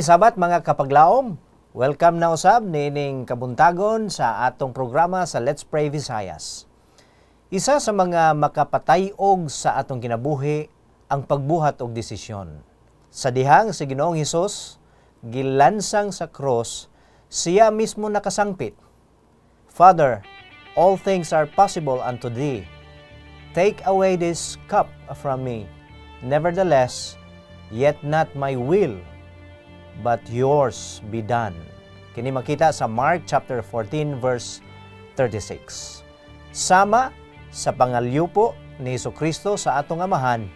Happy Sabat mga kapaglaom. Welcome na usab nining kabuntagon sa atong programa sa Let's Pray Visayas. Isa sa mga makapatayog sa atong kinabuhi ang pagbuhat og desisyon. Sa dihang si Ginoong Hesus gilansang sa cross, siya mismo nakasangpit. Father, all things are possible unto thee. Take away this cup from me. Nevertheless, yet not my will, but yours be done. Kini makita sa Mark chapter 14 verse 36. Sama sa pangalyupo ni Jesucristo sa atong amahan,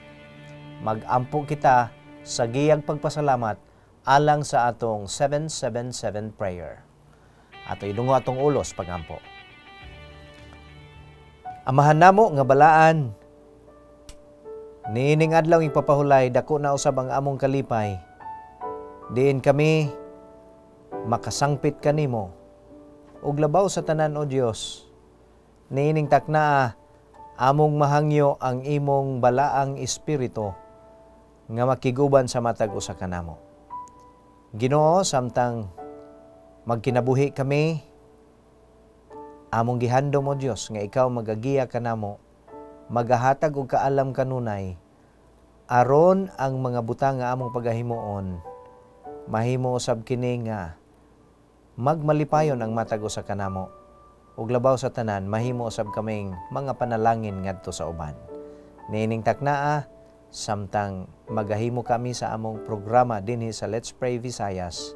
mag-ampo kita sa giyang pagpasalamat alang sa atong 777 prayer. Ato idungo atong ulos pagampo. Amahan namo nga balaan, niining adlaw ipapahulay dako na usab ang among kalipay. Diin kami makasangpit kanimo ug labaw sa tanan o Dios. Niining takna among mahangyo ang imong balaang espiritu nga makiguban sa matag usa kanamo. Ginoo, samtang magkinabuhi kami, among gihandom o Dios nga ikaw magagiya kanamo, magahatag og kaalam kanunay aron ang mga butang nga among pagahimuon mahimo usab kini nga magmalipayon ang matag usa kanamo ug labaw sa tanan mahimo usab kaming mga panalangin ngadto sa uban. Niining taknaa samtang magahimo kami sa among programa dinhi sa Let's Pray Visayas,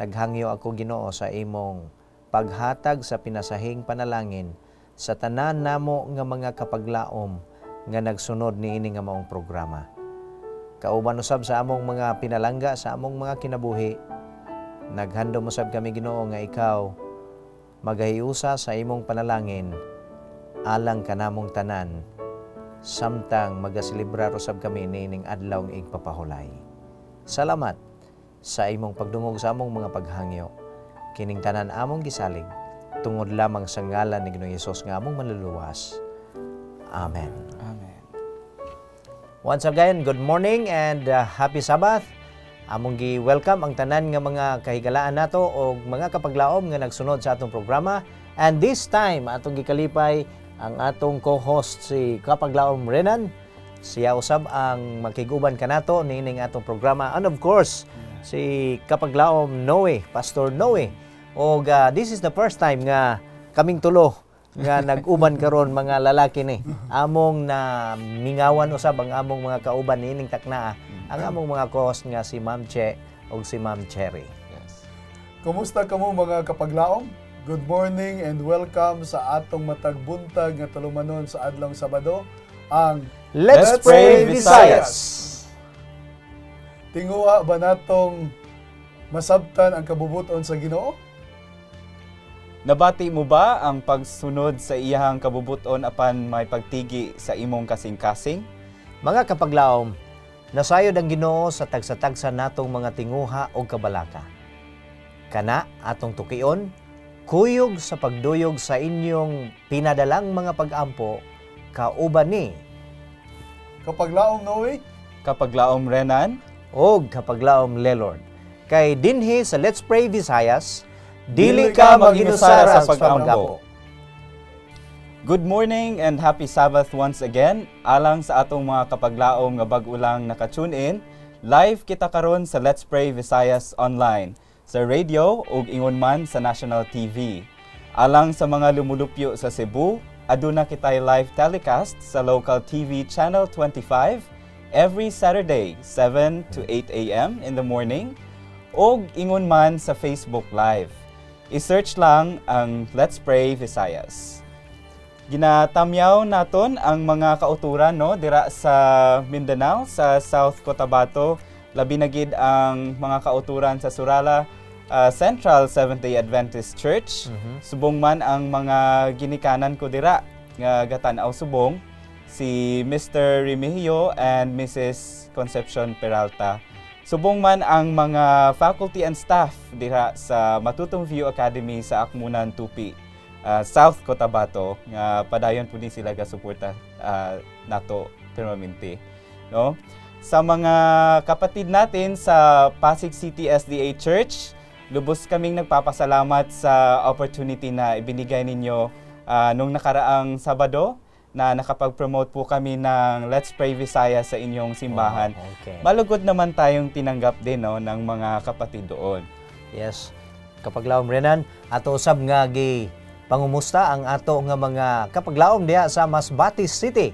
naghangyo ako Ginoo sa imong paghatag sa pinasahing panalangin sa tanan namo nga mga kapaglaom nga nagsunod niini nga maong programa. Kauban usab sa among mga pinalangga sa among mga kinabuhi, naghandom usab kami Ginoo nga ikaw magahiusa sa imong panalangin alang kanamong tanan samtang magaselebrar usab kami niining adlaw nga igpapahulay. Salamat sa imong pagdungog sa among mga paghangyo. Kining tanan among gisalig tungod lamang sa ngalan ni Ginoong Hesus nga among manluluwas. Amen. Amen. Once again, good morning and happy Sabbath. Among gi-welcome ang tanan nga mga kahigalaan nato o mga kapaglaom nga nagsunod sa atong programa. And this time, atong gikalipay ang atong co-host si Kapaglaom Renan. Siya usab ang makiguban kanato niining atong programa. And of course, si Kapaglaom Noe, Pastor Noe. O this is the first time nga kaming tulo nga nag-uban karon mga lalaki ni. Among na mingawan usab ang among mga kauban niining taknaa. Ang among mga co-host nga si Ma'am Che ug si Ma'am Cherry. Yes. Kumusta kamo mga kapaglaom? Good morning and welcome sa atong matag buntag nga tulumanon sa adlong Sabado, ang Let's Pray Visayas. Tinguha ba natong masabtan ang kabubuton sa Ginoo? Nabati mo ba ang pagsunod sa iyahang kabubuton apan may pagtigi sa imong kasing-kasing? Mga kapaglaom, nasayod ang Ginoo sa tagsa-tagsa natong mga tinguha o kabalaka. Kana atong tukion, kuyog sa pagduyog sa inyong pinadalang mga pag-ampo, kauban ni Kapaglaom Noe, Kapaglaom Renan, o kapaglaom Lelord. Kay dinhi sa Let's Pray Visayas, dili ka mag-inusara sa pag-ampo. Good morning and happy Sabbath once again. Alang sa atong mga kapaglaom nga bag-o lang naka-tune in, live kita karon sa Let's Pray Visayas online, sa radio ug ingon man sa national TV. Alang sa mga lumulupyo sa Cebu, aduna kitay live telecast sa local TV channel 25 every Saturday 7 to 8 a.m. in the morning ug ingon man sa Facebook Live. I-search lang ang Let's Pray Visayas. Ginatamyaw naton ang mga kauturan dira sa Mindanao, sa South Cotabato, labi na gid ang mga kauturan sa Surala Central Seventh-day Adventist Church. Subong man ang mga ginikanan ko dira nga gatan-aw subong, si Mr. Remigio and Mrs. Concepcion Peralta. Subong man ang mga faculty and staff dira sa Matutong View Academy sa Akmunan, Tupi, South Cotabato, nga padayon po din sila gasuporta nato permanente, no? Sa mga kapatid natin sa Pasig City SDA Church, lubos kaming nagpapasalamat sa opportunity na ibinigay ninyo nung nakaraang Sabado na nakapag-promote po kami ng Let's Pray Visayas sa inyong simbahan. Oh, okay. Malugod naman tayong tinanggap din ng mga kapatid doon. Yes. Kapaglaom Renan, ato usab nga pangumusta ang ato nga mga kapaglaom diha sa Masbate City.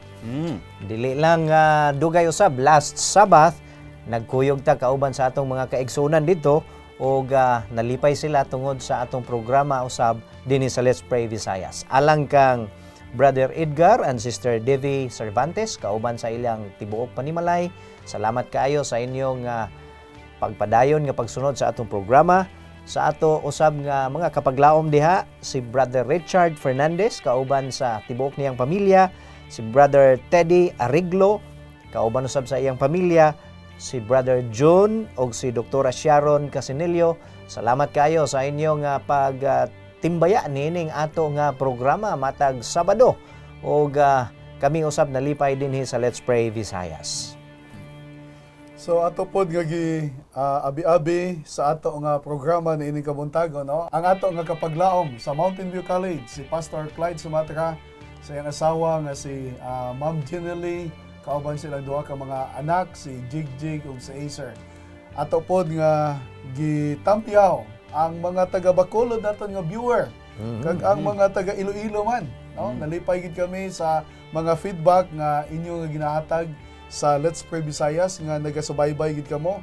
Dili lang dugay usab last Sabbath nagkuyog ta kauban sa atong mga kaigsunan dito ug nalipay sila tungod sa atong programa usab dinhi sa Let's Pray Visayas. Alang kang Brother Edgar and Sister Devi Cervantes kauban sa ilang tibuok panimalay. Salamat kaayo sa inyong pagpadayon nga pagsunod sa atong programa. Sa ato usab nga mga kapaglaom diha si Brother Richard Fernandez kauban sa tibuok niyang pamilya, si Brother Teddy Ariglo kauban usab sa iyang pamilya, si Brother June ug si Dr. Sharon Casinillo. Salamat kayo sa inyong pagtimbaya nining ato nga programa matag Sabado ug kami usab nalipay dinhi sa Let's Pray Visayas. So ato pod nga abi-abi sa ato nga programa ni ining kabuntagon, no? Ang ato nga kapaglaom sa Mountain View College si Pastor Clyde Sumatra sa iyang asawa nga si Ma'am Ginely, kauban silang duha ka mga anak si Jigjig ug si Acer. Ato pod nga gitampiaw ang mga taga Bacolod naton nga viewer kag ang mga taga Iloilo man, no? Nalipay gid kami sa mga feedback nga inyo nga ginahatag sa Let's Pray Visayas nga nagasubaybay gid kamo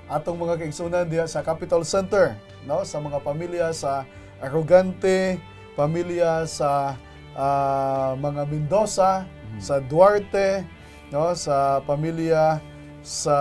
atong mga kaigsunan diha sa Capital Center, no? Sa mga pamilya sa Arrogante, pamilya sa mga Mendoza, sa Duarte, no? Sa pamilya sa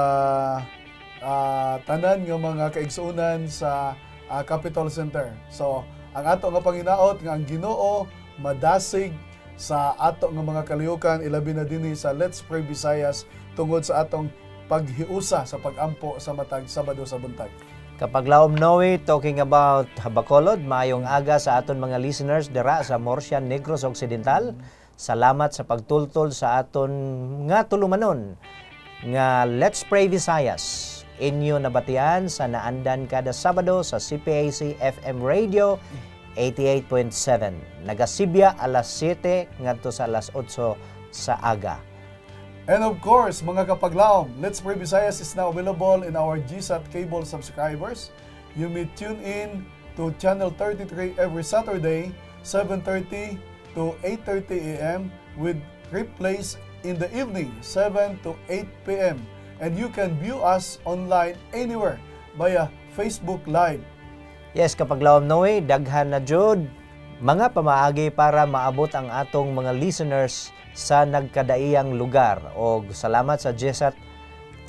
tanan nga mga kaigsunan sa Capital Center. So ang ato nga panginaot nga ang Ginoo madasig sa ato nga mga kalihukan ilabi na dinhi sa Let's Pray Visayas tungod sa atong paghiusa sa pagampo sa matag Sabado sa buntag. Kapaglaom Noe, talking about Bacolod, maayong aga sa aton mga listeners dira sa Morsian Negros Occidental. Salamat sa pagtultol sa aton nga tulumanon nga Let's Pray Visayas. Inyo nabatian sa naandan kada Sabado sa CPAC FM Radio 88.7. Nagasibya alas 7 ngadto sa alas 8 sa aga. And of course, mga kapaglaom, Let's Pray Visayas is now available in our GSAT cable subscribers. You may tune in to Channel 33 every Saturday, 7:30 to 8:30 a.m. with replays in the evening, 7 to 8 p.m. And you can view us online anywhere via Facebook Live. Yes, kapaglaom Noe, daghan na jud mga pamaagi para maabot ang atong mga listeners sa nagkadaiyang lugar. O salamat sa GSAT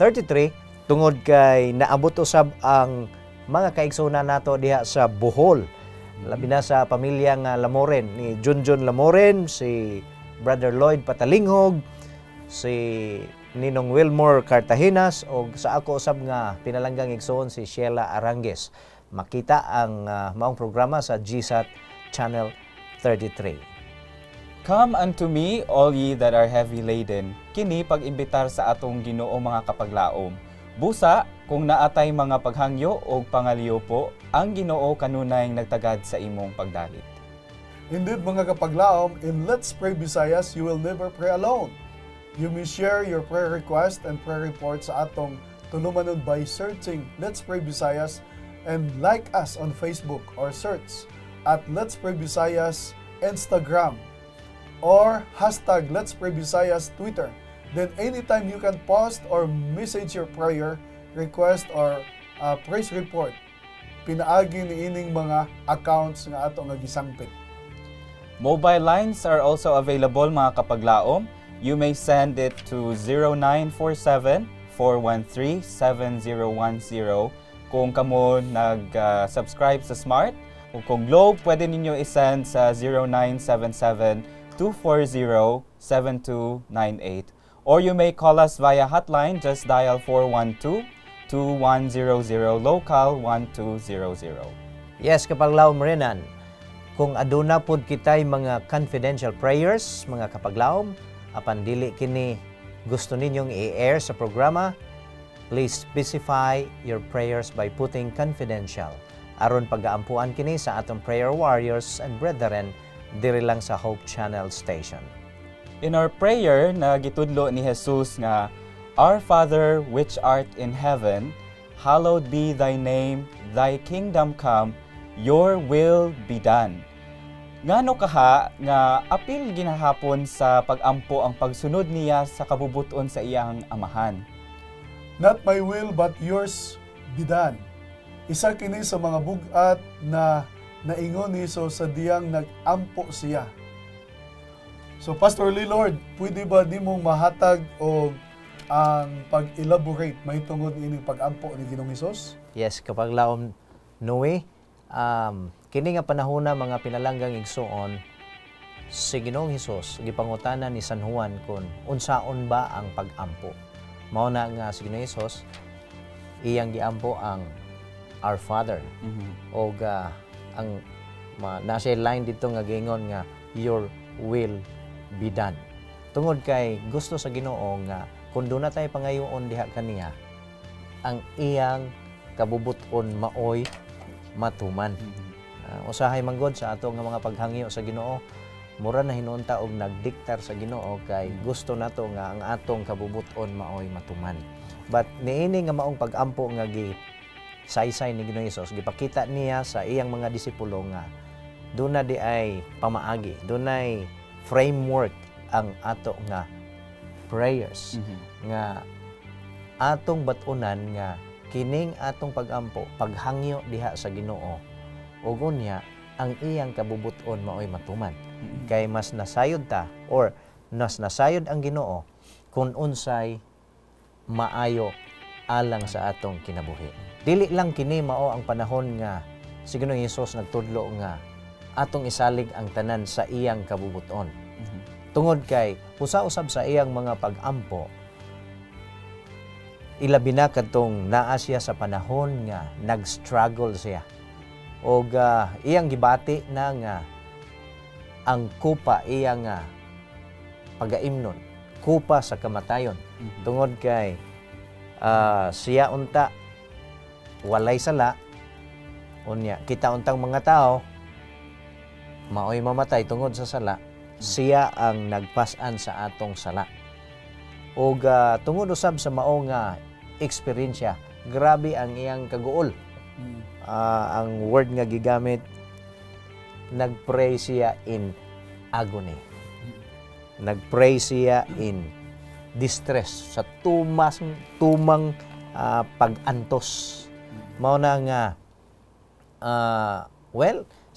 33 tungod kay naabot usab ang mga kaigsunan nato diha sa Bohol. Labi na sa pamilya nga Lamoren, ni Junjun Lamoren, si Brother Lloyd Patalinghog, si Ninong Wilmore Cartagenas, o sa ako usab nga pinalanggang igsoon si Sheila Arangues. Makita ang maong programa sa GSAT Channel 33. Come unto me, all ye that are heavy laden. Kini pag-imbitar sa atong Ginoo mga kapaglaom. Busa, kung naatay mga paghangyo o pangaliyo po, ang Ginoo kanunay nagtagad sa imong pagdalit. Indeed mga kapaglaom, in Let's Pray Visayas, you will never pray alone. You may share your prayer request and prayer report sa atong tulumanon by searching Let's Pray Visayas and like us on Facebook or search at Let's Pray Visayas Instagram or hashtag Let's Pray Visayas Twitter. Then anytime you can post or message your prayer request or praise report, pinaagi ni ining mga accounts nga ato nga gisangpit. Mobile lines are also available mga kapaglaom. You may send it to 0947-413-7010 kung kamo nag-subscribe sa Smart. O kung Globe, pwede ninyo isend sa 0977-240-7298. Or you may call us via hotline, just dial 412-2100, local 1200. Yes, kapaglaom Renan, kung aduna pod kitay mga confidential prayers, mga kapaglaom, apan dili kini gusto ninyong i-air sa programa, please specify your prayers by putting confidential aron pagaampuan kini sa atong prayer warriors and brethren diri lang sa Hope Channel Station. In our prayer na gitudlo ni Jesus nga, Our Father which art in heaven, hallowed be thy name, thy kingdom come, your will be done. Ngano kaha nga apil ginahapon sa pagampo ang pagsunod niya sa kabubuton sa iyang amahan. Not my will but yours be done. Isa kini sa mga bugat na naingon ni Jesus sa diyang nag-ampo siya. So Pastor Lee Lord, pwede ba di mong mahatag o ang pag-elaborate may tungod ining pag-ampo ni Ginoong Hesus? Yes, kapag laom Noe, kini nga panahon na mga pinalanggang igsuon, si Ginoong Hesus gipangutana ni San Juan kung unsaon ba ang pag-ampo. Mao na nga si Ginoong Hesus iyang giampo ang Our Father. O ang nasa line dito nga gingon nga your will be done. Tungod kay gusto sa Ginoo nga kung doon na tayo pangayoon diha kaniya, ang iyang kabubuton maoy matuman. Usahay manggod sa ato nga mga paghangyo sa Ginoo, mura na hinunta og nagdiktar sa Ginoo kay gusto nato nga ang atong kabubuton maoy matuman. But niini nga maong pag-ampo nga saysay ni Ginoong Hesus, gipakita niya sa iyang mga disipulo nga doon na di ay pamaagi, doon ay framework ang ato nga prayers nga atong batunan nga kining atong pag-ampo paghangyo diha sa Ginoo ug unya ang iyang kabubuton maoy matuman. Kay mas nasayod ta or mas nasayod ang Ginoo kung unsay maayo alang sa atong kinabuhi. Dili lang kini mao ang panahon nga si Ginoong Hesus nagtudlo nga atong isalig ang tanan sa iyang kabubuton. Tungod kay usa-usab sa iyang mga pag-ampo, ilabi na kadtong naa siya sa panahon nga nag-struggle siya. O iyang gibati na nga ang kupa iyang pagaimnon, kupa sa kamatayon. Tungod kay siya unta walay sala, unya kita untang mga tao maoy mamatay tungod sa sala, siya ang nagpasan sa atong sala. O tungod usab sa mao nga eksperyensya, grabe ang iyang kaguol. Ang word nga gigamit, nagpray siya in agony. Nagpray siya in distress, sa tumang pag-antos. Mao na nga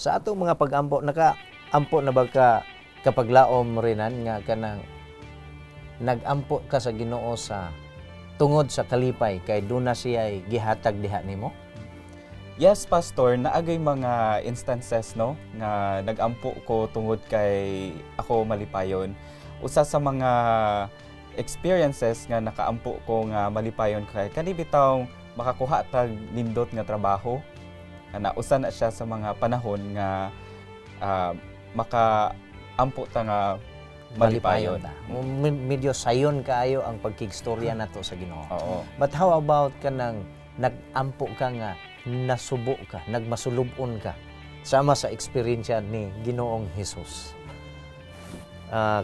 sa atong mga pag-ampo, naka-ampo na ba ka kapag laom rinan nga kanang nag-ampo ka sa Ginoo sa tungod sa kalipay kay duna siya gihatag diha nimo? Yes, Pastor, naagay mga instances no nga nag-ampo ko tungod kay ako malipayon. Usa sa mga experiences nga nakaampo ko nga malipayon kay kani bitaw makakuha tag nindot nga trabaho. Usa na siya sa mga panahon nga makaampo ta nga malipayon. Medyo sayon kaayo ang pagkigstorya nato sa Ginoo. Oo. But how about kanang nag-ampo ka nga, nasubo ka, nagmasulubon ka sama sa eksperyensya ni Ginoong Hesus?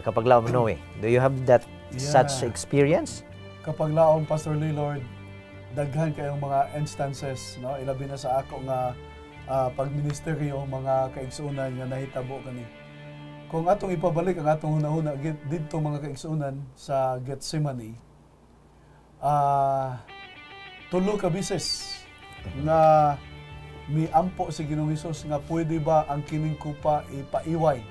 Kapag laom Noe, do you have that such experience? Kapag laom Pastor Lee Lord, daghan kayong mga instances, no? Ilabi na sa ako nga pagministeryo, mga kaigsunan nga nahitabo kani. Kung atong ipabalik ang atong hunahuna didto mga kaigsunan sa Gethsemane, 3 ka bises nga miampo si Ginoong Hesus nga pwede ba ang kining kupa ipaiway.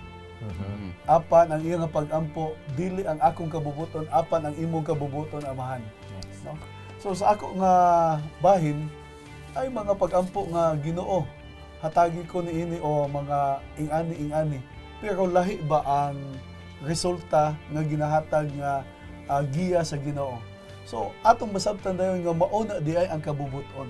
Apan ang iyang pag-ampo, dili ang akong kabubuton, apan ang imong kabubuton, Amahan. No? So sa ako nga bahin ay mga pag-ampo nga Ginoo, hatagi ko niini o mga ingani. Pero lahi ba ang resulta nga ginahatag nga giya sa Ginoo? So atong masabtan dayon nga mauna di ay ang kabubuton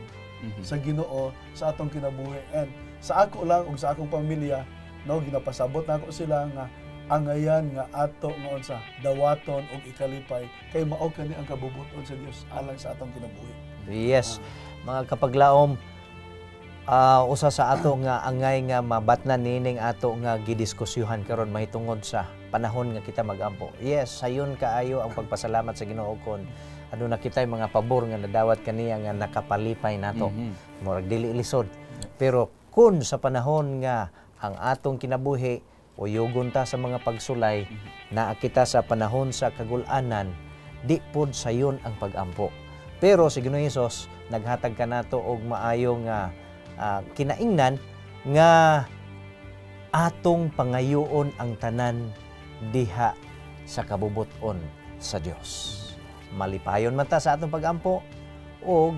sa Ginoo sa atong kinabuhi. And sa ako lang ug sa akong pamilya, no, ginapasabot na ako sila nga angayan nga ato nga unsa dawaton og ikalipay kay mao kani ang kabubuton sa Dios alang sa atong kinabuhi. Yes, mga kapaglaom, usa sa ato nga angay nga mabatnan nining ato nga gidiskusyuhan karon mahitungod sa panahon nga kita magampo. Yes, sayon kaayo ang pagpasalamat sa Ginoo kon aduna kitay mga pabor nga nadawat kaniya nga nakapalipay nato. Murag dili lisod. Pero kun sa panahon nga ang atong kinabuhi uyugon ta sa mga pagsulay na kita sa panahon sa kagul-anan, di pod sayon ang pagampo. Pero si Ginoong Hesus naghatag kanato og maayo nga kinaingnan nga atong pangayoon ang tanan diha sa kabubuton sa Dios. Malipayon man ta sa atong pagampo og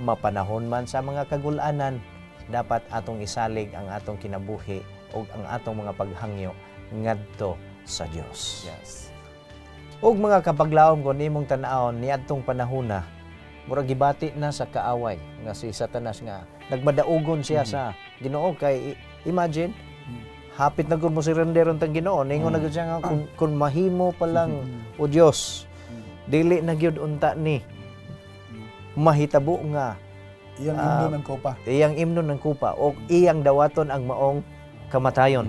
mapanahon man sa mga kagul-anan, dapat atong isalig ang atong kinabuhi o ang atong mga paghangyo ngadto sa Dios. Yes. Og mga kapaglaom kon imong tan-awon niadtong panahona, murag gibati na sa kaaway nga si Satanas nga nagmadaugon siya sa Ginoo kay imagine hapit na gud mo surrender untang Ginoo ningon na gud siya nga kun mahimo pa lang o Dios dili na gyud unta ni mahitabo nga Iyang himno ng kopa. iyang imnon ng kupa o iyang dawaton ang maong kamatayon.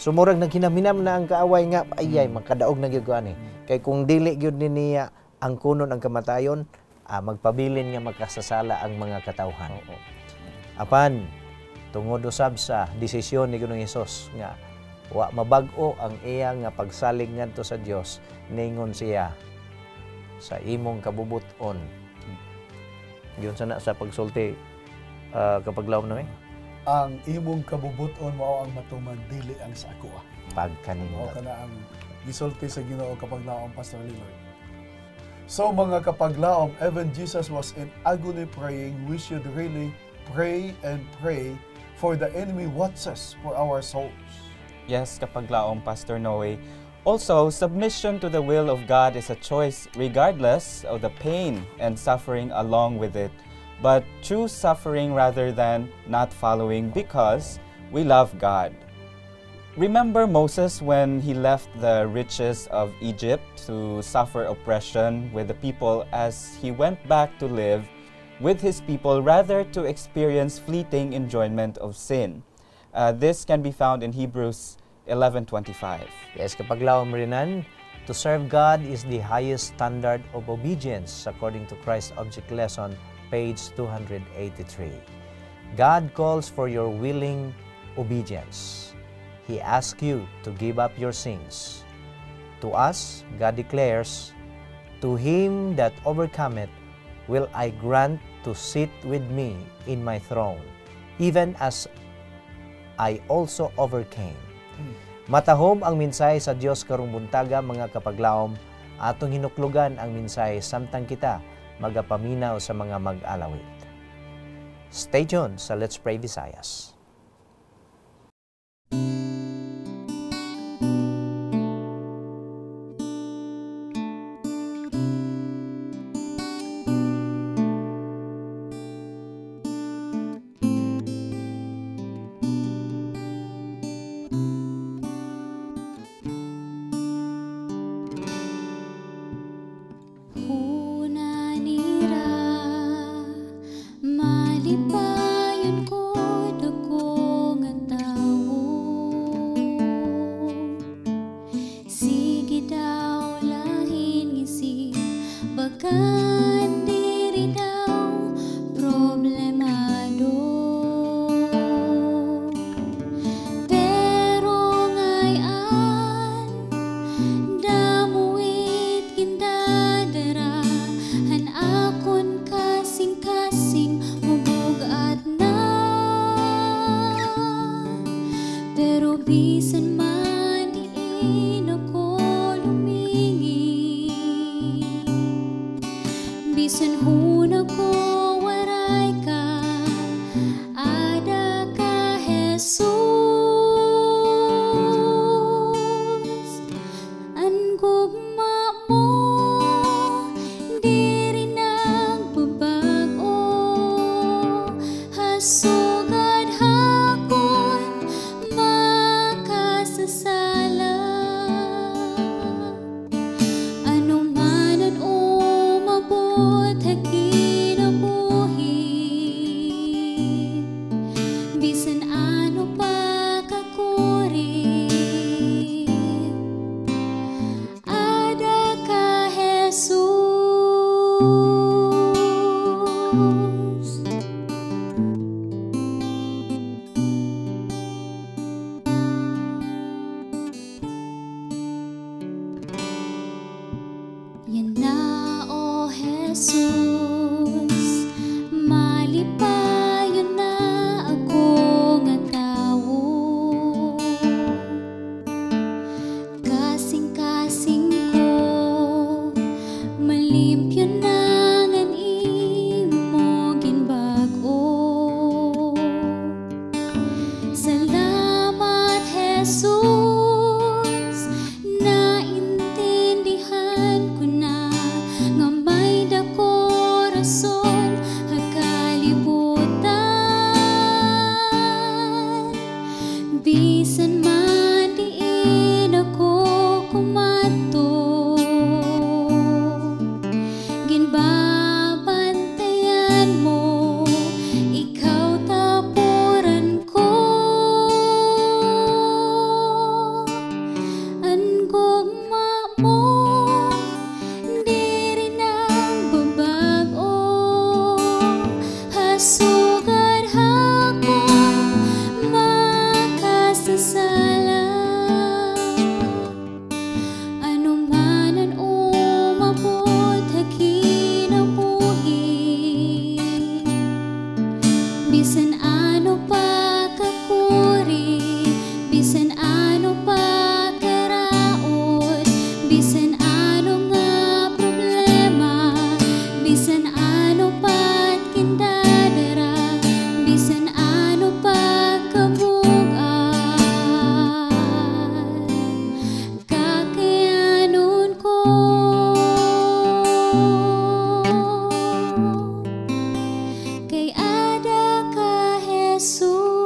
Sumurag nagkinaminam na ang kaaway nga ayay makadaog na gyud ani. Kay kung dili gyud ni niya ang kunon ang kamatayon, magpabilin nga makasasala ang mga katawhan. Apan tungod usab sa desisyon ni Ginoong Hesus nga wa mabag-o ang iya nga pagsalig ngadto sa Dios, ningon siya sa imong kabubuton. Yun sana sa pagsulti kapaglaom na Ang imong kabubuton mao ang matuman dili ang sa ako. Mao pagkanimo. kana ang gisulti sa Ginoo kapag laom Pastor Lillard. So mga kapaglaom, even Jesus was in agony praying, we should really pray and pray for the enemy watches for our souls. Yes, kapaglaom, Pastor Noe. Also, submission to the will of God is a choice regardless of the pain and suffering along with it. But choose suffering rather than not following because we love God. Remember Moses when he left the riches of Egypt to suffer oppression with the people as he went back to live with his people rather to experience fleeting enjoyment of sin. This can be found in Hebrews 11:25. Yes, kapaglaom rinan, to serve God is the highest standard of obedience according to Christ's Object Lesson, page 283. God calls for your willing obedience. He asks you to give up your sins. To us, God declares, "To him that overcometh will I grant to sit with me in my throne, even as I also overcame." Matahom ang mensahe sa Dios karong buntaga mga kapaglaom, atong hinuklugan ang mensahe samtang kita magapaminaw sa mga mag-alawit. Stay tuned sa Let's Pray Visayas. Malipayon ko dako nga tawo. Sige daw lahin isip, bagan diri daw problemado. Pero ngayon, damuit gindadarahan akon kasing-kasing mubugat na. Pero bisan man diin ako lumingi, bisan huna ko waray ka, ada ka Jesus. Ang gugma mo diri nagbabago, hasugad hakon makasasala.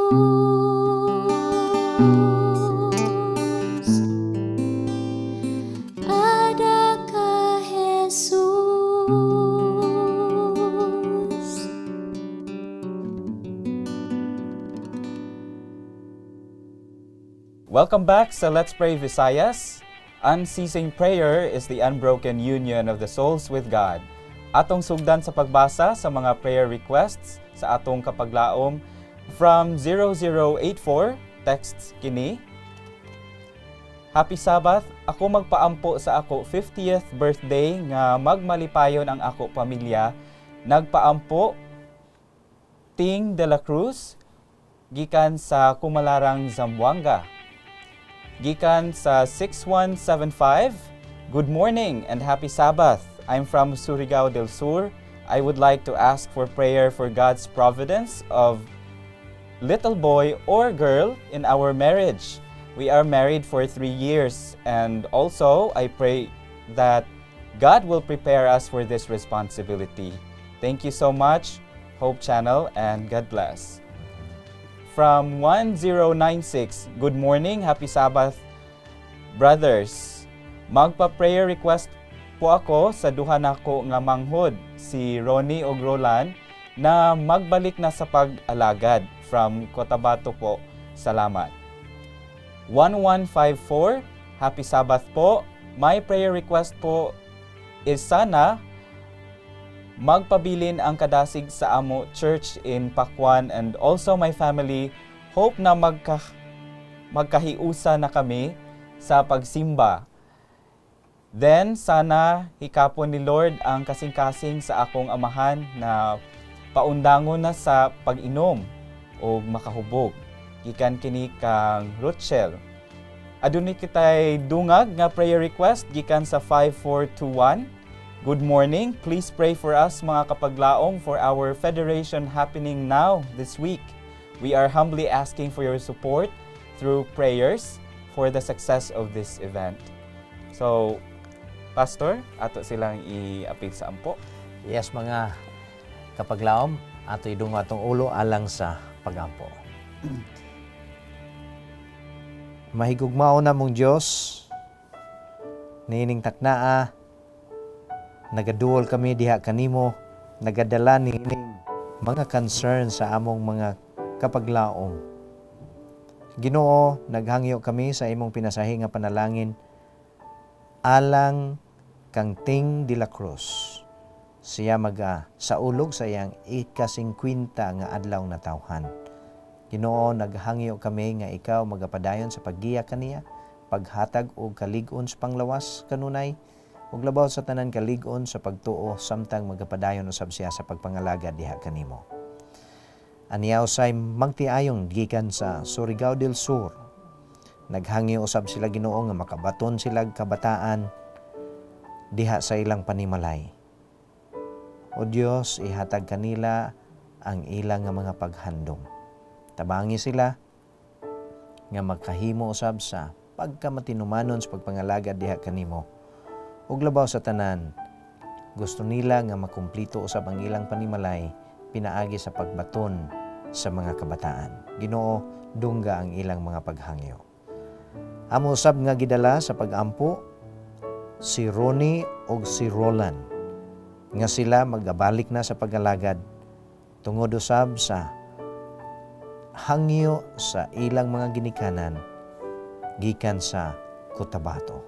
Adakah Jesus? Welcome back sa Let's Pray Visayas. Unceasing prayer is the unbroken union of the souls with God. Atong sugdan sa pagbasa sa mga prayer requests sa atong kapaglaom from 0084, texts kini. Happy Sabbath, ako magpaampo sa ako 50th birthday nga magmalipayon ang ako pamilya. Nagpaampo Ting de la Cruz, gikan sa Kumalarang, Zamboanga. Gikan sa 6175, good morning and happy Sabbath. I'm from Surigao del Sur. I would like to ask for prayer for God's providence of little boy or girl in our marriage. We are married for 3 years, and also I pray that God will prepare us for this responsibility. Thank you so much, Hope Channel, and God bless. From 1096, good morning, happy Sabbath, brothers. Magpa-prayer request po ako sa duha nako nga manghod, si Ronnie og Roland, na magbalik na sa pag-alagad. From Cotabato po, salamat. 1154, happy Sabbath po. My prayer request po is sana magpabilin ang kadasig sa amo church in Pakwan, and also my family. Hope na magkahiusa na kami sa pagsimba. Then sana hikapon ni Lord ang kasing-kasing sa akong amahan na paundangon na sa pag-inom o makahubog. Gikan kini kang Rochelle. Adunay kitay dungag nga prayer request gikan sa 5421. Good morning. Please pray for us mga kapaglaong for our federation happening now this week. We are humbly asking for your support through prayers for the success of this event. So, Pastor, ato silang i-apil sa ampo. Yes, mga kapaglaom, ato idungo atong ulo alang sa pagampo. Mahigugmao na mong Diyos, niining taknaa, nagaduol kami diha kanimo, nagadala niining mga concern sa among mga kapaglaom. Ginoo, naghangyo kami sa imong pinasahi nga panalangin alang kang Ting de la Cruz. Siya saulog sa iyang ika-50 nga adlaw na tawhan. Ginoo, naghangyo kami nga ikaw magapadayon sa paggiya kaniya, paghatag og kalig-on sa panglawas kanunay, ug labaw sa tanan kalig-on sa pagtuo samtang magapadayon usab siya sa pagpangalagad diha kanimo. Aniya usay magtiayong gikan sa Surigao del Sur. Naghangyo usab sila Ginoo nga makabaton sila kabataan diha sa ilang panimalay. O Dios, ihatag kanila ang ilang nga mga paghandom. Tabangi sila nga magkahimo usab sa pagkamatinumanon sa pagpangalagad diha kanimo. Ug labaw sa tanan, gusto nila nga makumplito usab ang ilang panimalay pinaagi sa pagbaton sa mga kabataan. Ginoo, dungga ang ilang mga paghangyo. Amo usab nga gidala sa pagampo si Ronnie ug si Roland nga sila magabalik na sa pag-alagad tungod usab sa hangyo sa ilang mga ginikanan gikan sa Cotabato.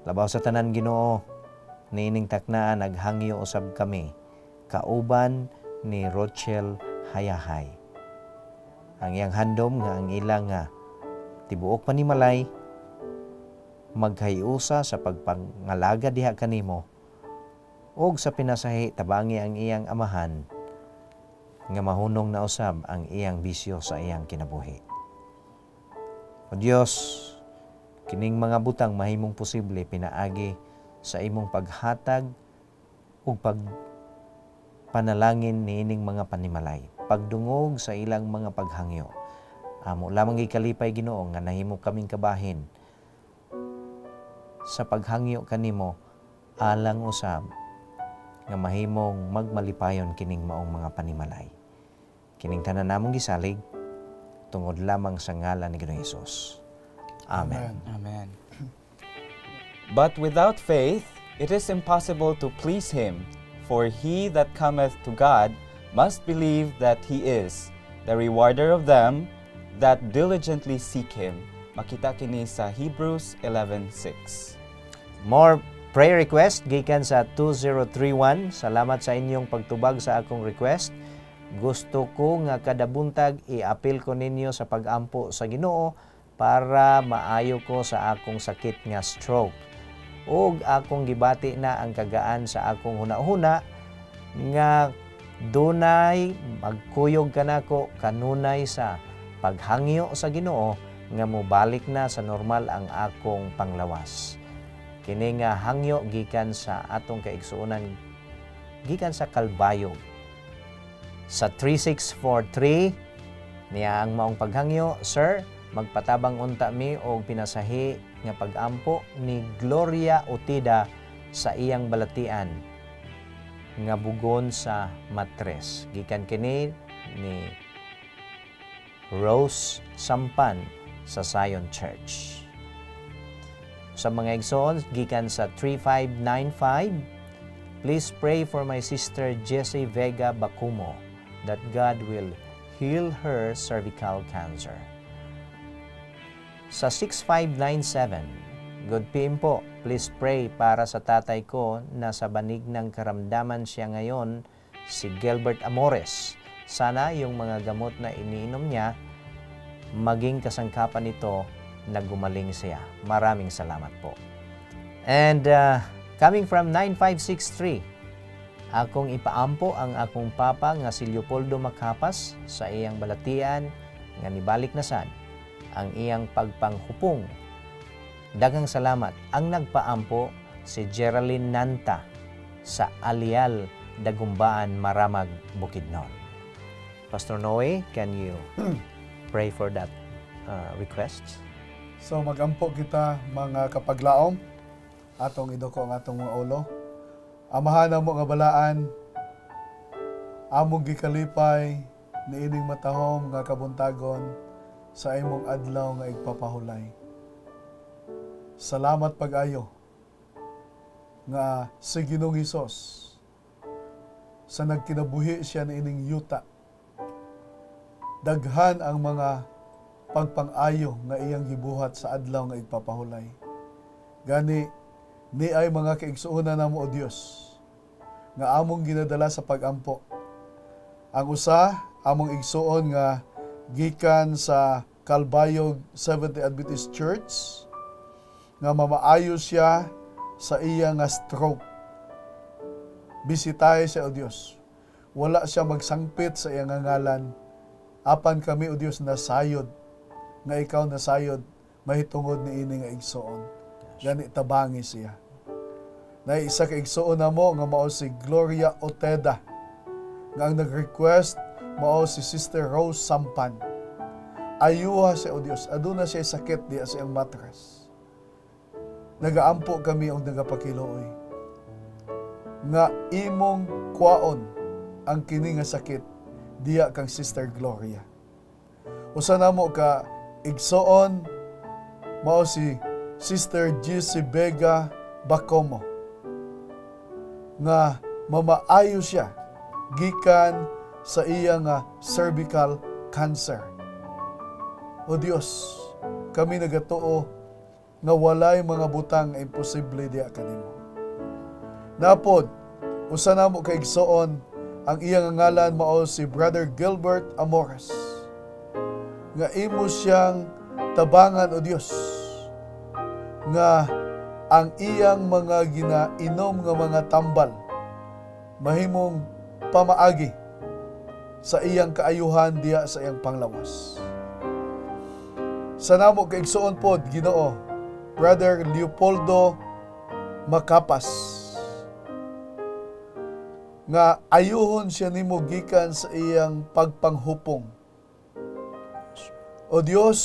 Labaw sa tanan Ginoo, niining taknaan naghangyo usab kami kauban ni Rochelle Hayahay. Ang iyang handom nga ang ilang nga tibuok panimalay magkayusa sa pagpangalaga diha kanimo ug sa pinasahi tabangi ang iyang amahan nga mahunong na usab ang iyang bisyo sa iyang kinabuhi. O Dios, kining mga butang mahimong posible pinaagi sa imong paghatag ug pagpanalangin niining mga panimalay, pagdungog sa ilang mga paghangyo. Amo lamang gikalipay Ginoo nga nahimo kaming kabahin sa paghangyo kanimo alang usab nga mahimong magmalipayon kining maong mga panimalay. Kining tanan namong gisalig tungod lamang sa ngalan ni Ginoong Hesus. Amen. Amen. But without faith, it is impossible to please Him. For he that cometh to God must believe that He is, the rewarder of them that diligently seek Him. Makita kini sa Hebrews 11:6. More prayer request gikan sa 2031. Salamat sa inyong pagtubag sa akong request. Gusto ko nga kada buntag i-apil ko ninyo sa pag-ampo sa Ginoo para maayo ko sa akong sakit nga stroke. Ug akong gibati na ang kagaan sa akong hunahuna nga dunay magkuyog kanako kanunay sa paghangyo sa Ginoo nga mobalik na sa normal ang akong panglawas. Kini nga hangyo gikan sa atong kaigsuonan gikan sa kalbayog. Sa 3643 niya ang maong paghangyo, Sir, magpatabang unta mi og pinasahi nga pag-ampo ni Gloria Utida sa iyang balatian nga bugon sa matres. Gikan kini ni Rose Sampan sa Zion Church. Sa mga igsoon, gikan sa 3595, please pray for my sister Jessie Vega Bacumo that God will heal her cervical cancer. Sa 6597, Good PM po, please pray para sa tatay ko na sa banig ng karamdaman siya ngayon, si Gilbert Amores. Sana yung mga gamot na iniinom niya, maging kasangkapan nito na gumaling siya. Maraming salamat po. And coming from 9563, akong ipaampo ang akong papa nga si Leopoldo Macapas sa iyang balatian nga nibalik na sad ang iyang pagpanghupong. Daghang salamat. Ang nagpaampo si Geraldine Nanta sa Alial, Dagumbaan, Maramag, Bukidnon. Pastor Noe, can you pray for that request? So magampo kita mga kapaglaom, atong idoko ang atong mga ulo. Amahan mo nga balaan, among gikalipay, niining matahom nga kabuntagon, sa imong adlaw nga igpapahulay. Salamat pag-ayo nga si Ginoong Hesus sa nagkinabuhi siya na ining yuta. Daghan ang mga pagpang-ayo nga iyang gibuhat sa adlaw nga igpapahulay. Gani ni ay mga kaigsuonan namo o Dios nga among ginadala sa pag-ampo. Ang usa among igsuon nga gikan sa Kalbayog Seventh-day Adventist Church nga mamaayo siya sa iya nga stroke. Bisitahe siya o Dios. Wala siya magsangpit sa iyang ngalan. Apan kami o Dios nasayod nga ikaw nasayod mahitungod ni ini nga igsoon. Gani tabangi siya. Na isa ka igsoon na mo nga mao si Gloria Oteda nga ang nag-request mao si Sister Rose Sampan. Ayuha siya o Dios, aduna siya sakit diya sa iyang matras. Nagaampo kami og nagapakiluoy nga imong kwaon ang kini nga sakit diya kang Sister Gloria. Usa namo ka igsoon mao si Sister Jessie Vega Bacomo nga mamaayo siya gikan sa iya nga cervical cancer. O Dios, kami nagatuo nga walay mga butang nga imposible diya kanimo. Napod, usa namo kay igsoon ang iyang ngalan mao si Brother Gilbert Amores. Nga imo siyang tabangan o Dios nga ang iyang mga ginainom nga mga tambal mahimong pamaagi sa iyang kaayuhan diya sa iyang panglawas. Sa namo kay igsoon pod Ginoo Brother Leopoldo Macapas nga ayuhon siya nimo gikan sa iyang pagpanghupong. O Dios,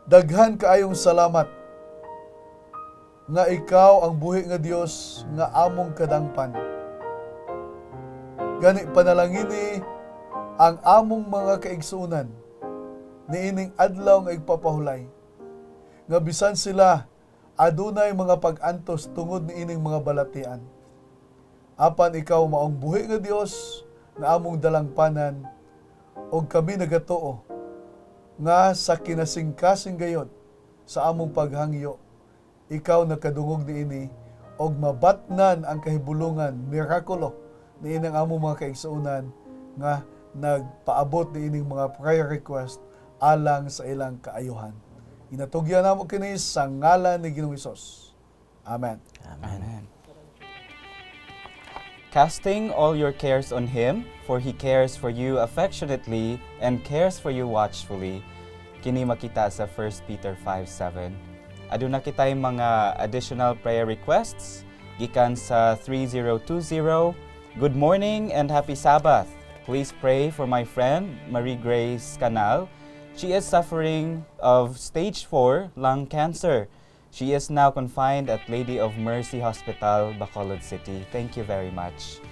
daghan kaayong salamat nga ikaw ang buhi nga Dios nga among kadangpan. Gani panalangini ang among mga kaigsuunan niining adlaw nga igpapahulay. Nga bisan sila adunay mga pag-antos tungod niining mga balatian. Apan ikaw maong buhi nga Dios nga among dalangpanan og kami nagatuo nga sa kinasingkasing gayod sa among paghangyo ikaw nakadungog niini og mabatnan ang kahibulungan mirakulo niini ang among mga kaigsuunan nga nagpaabot niining mga prayer request alang sa ilang kaayuhan. Inatugyan namo kini sa ngalan ni Ginoong Hesus. Amen. Amen. Casting all your cares on Him, for He cares for you affectionately and cares for you watchfully. Kini makita sa 1 Peter 5:7. Aduna kitay mga additional prayer requests gikan sa 3020. Good morning and happy Sabbath. Please pray for my friend Marie Grace Canal. She is suffering of stage 4 lung cancer. She is now confined at Lady of Mercy Hospital, Bacolod City. Thank you very much.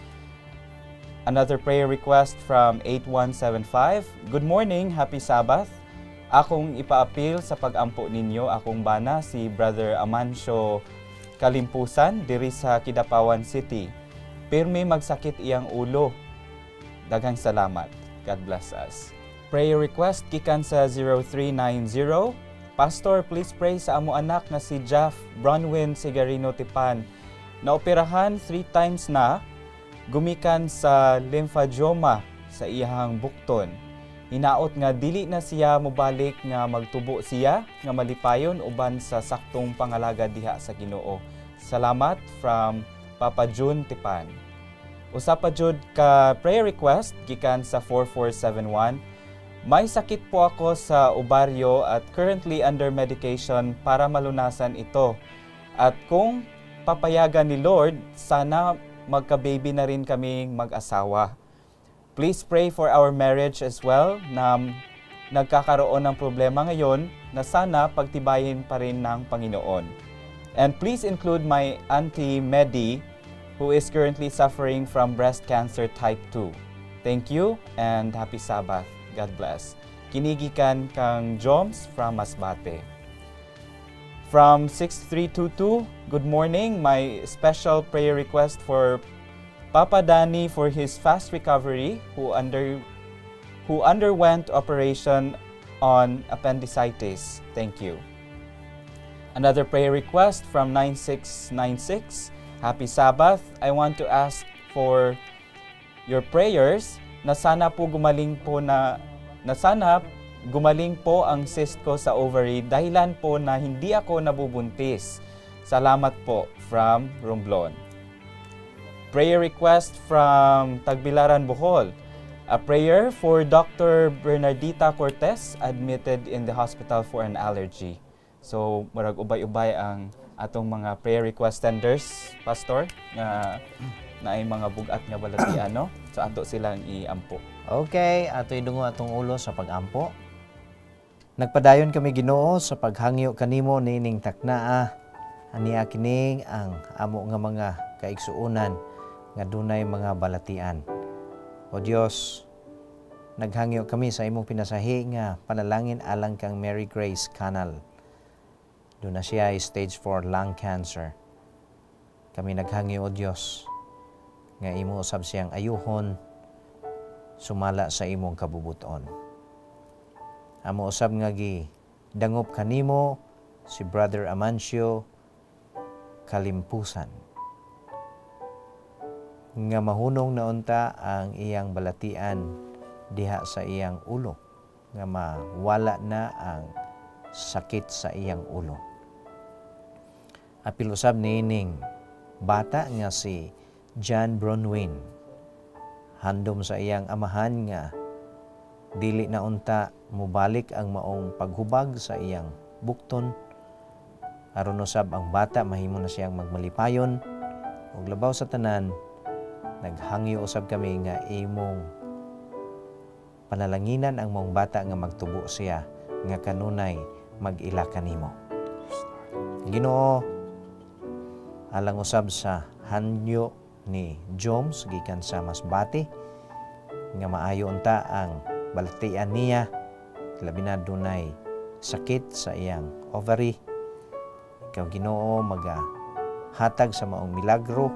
Another prayer request from 8175. Good morning, happy Sabbath. Akong ipaapil sa pag-ampo ninyo akong bana si Brother Amancio Kalimpusan diri sa Kidapawan City. Pirmi magsakit iyang ulo. Daghang salamat. God bless us. Prayer request gikan sa 0390. Pastor, please pray sa amo anak na si Jeff Bronwyn Sigarino Tipan. Naoperahan 3 times na, gumikan sa lymphangioma sa iyahang bukton. Hinaot nga dili na siya mobalik nga magtubo siya nga malipayon uban sa saktong pangalaga diha sa Ginoo. Salamat from Papa June Tipan. Usa pa jud ka prayer request gikan sa 4471. May sakit po ako sa ovaryo at currently under medication para malunasan ito. At kung papayagan ni Lord, sana magka-baby na rin kaming mag-asawa. Please pray for our marriage as well na nagkakaroon ng problema ngayon na sana pagtibayin pa rin ng Panginoon. And please include my Auntie Medi who is currently suffering from breast cancer type 2. Thank you and happy Sabbath. God bless. Kinigikan kang Joms from Masbate. From 6322, good morning. My special prayer request for Papa Danny for his fast recovery who underwent operation on appendicitis. Thank you. Another prayer request from 9696. Happy Sabbath. I want to ask for your prayers na sana gumaling po ang cyst ko sa ovary dahilan po na hindi ako nabubuntis. Salamat po from Romblon. Prayer request from Tagbilaran, Bohol. A prayer for Dr. Bernardita Cortez admitted in the hospital for an allergy. So, marag ubay-ubay ang atong mga prayer request tenders, Pastor, na ay mga bugat nga balatian, no? So, ato silang iampo. Okay, ato idungo atong ulo sa pag-ampo. Nagpadayon kami Ginoo sa paghangyo kanimo nining taknaa. Ania kining ang amo nga mga kaigsuunan nga dunay mga balatian. O Dios, naghangyo kami sa imong pinasahi nga panalangin alang kang Mary Grace Canal. Doon na siya ay stage 4 lung cancer. Kami naghangyo o Dios nga imo usab siyang ayuhon sumala sa imong kabubuton. Amo usab nga dangop kanimo si Brother Amancio Kalimpusan nga mahunong na unta ang iyang balatian diha sa iyang ulo nga mawala na ang sakit sa iyang ulo. Apil usab niining bata nga si John Bronwyn handom sa iyang amahan nga dili na unta mubalik ang maong paghubag sa iyang bukton aron usab ang bata mahimo na siyang magmalipayon ug labaw sa tanan naghangyo usab kami nga imong panalanginan ang maong bata nga magtubo siya nga kanunay mag-ila kanimo. Ginoo, alang usab sa hanyo ni Joms gikan sa Masbate nga maayo unta ang balatian niya, labi na dunay sakit sa iyang ovary. Ikaw Ginoo hatag sa maong milagro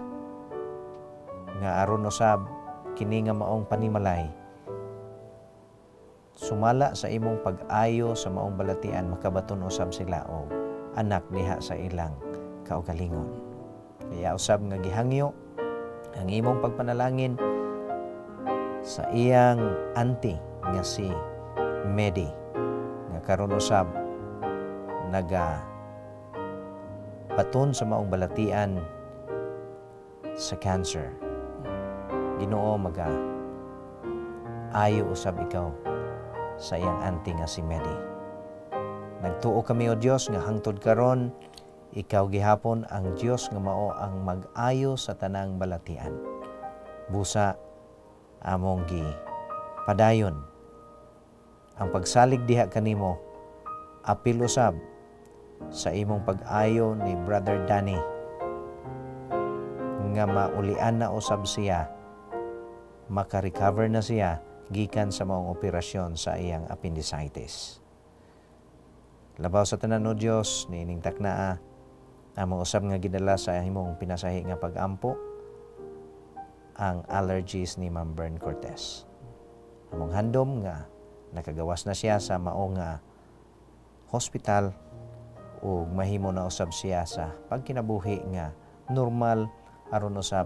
nga aron usab kini nga maong panimalay sumala sa imong pag-ayo sa maong balatian, makabaton usab sila og anak diha sa ilang kaugalingon. Kaya usab nga gihangyo ang imong pagpanalangin sa iyang auntie nga si Medi nga karon usab baton sa maong balatian sa cancer. Ginoo ayo usab ikaw sa iyang auntie nga si Medi. Nagtuo kami o Dios nga hangtod karon ikaw gihapon ang Dios nga mao ang mag-ayo sa tanang balatian. Busa among padayon ang pagsalig diha kanimo, apil usab sa imong pag-ayo ni Brother Danny nga maulian na usab siya, maka-recover na siya gikan sa maong operasyon sa iyang appendicitis. Labaw sa tanan o Dios niining taknaa among usab nga gidala sa imong pinasahi nga pag-ampo ang allergies ni Ma'am Bern Cortez. Among handom nga nakagawas na siya sa maong hospital ug mahimo na usab siya sa pagkinabuhi nga normal aron usab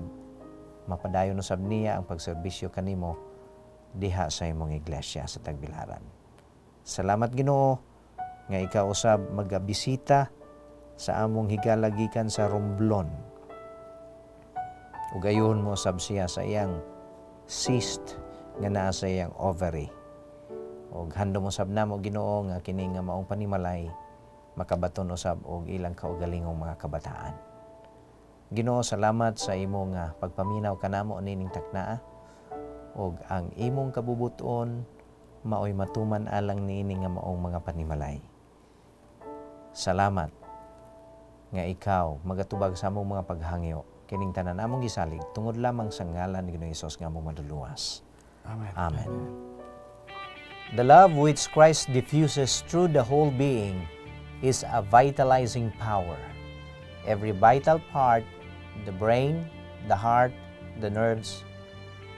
mapadayon usab niya ang pagserbisyo kanimo diha sa imong iglesia sa Tagbilaran. Salamat Ginoo nga ikaw usab magabisita sa among higala gikan sa Romblon. Ug ayon mo usab siya sa iyang cyst nga naa sa iyang ovary. Ug handom usab namo Ginoo nga kini nga maong panimalay makabaton usab og ilang kaugalingong mga kabataan. Ginoo, salamat sa imong pagpaminaw kanamo nining taknaa ug ang imong kabubuton maoy matuman alang niini nga maong mga panimalay. Salamat nga ikaw magatubag sa among mga paghangyo kining tanan among gisalig tungod lamang sa ngalan ni Ginoong Hesus nga among maduluwas. Amen. Amen. The love which Christ diffuses through the whole being is a vitalizing power. Every vital part, the brain, the heart, the nerves,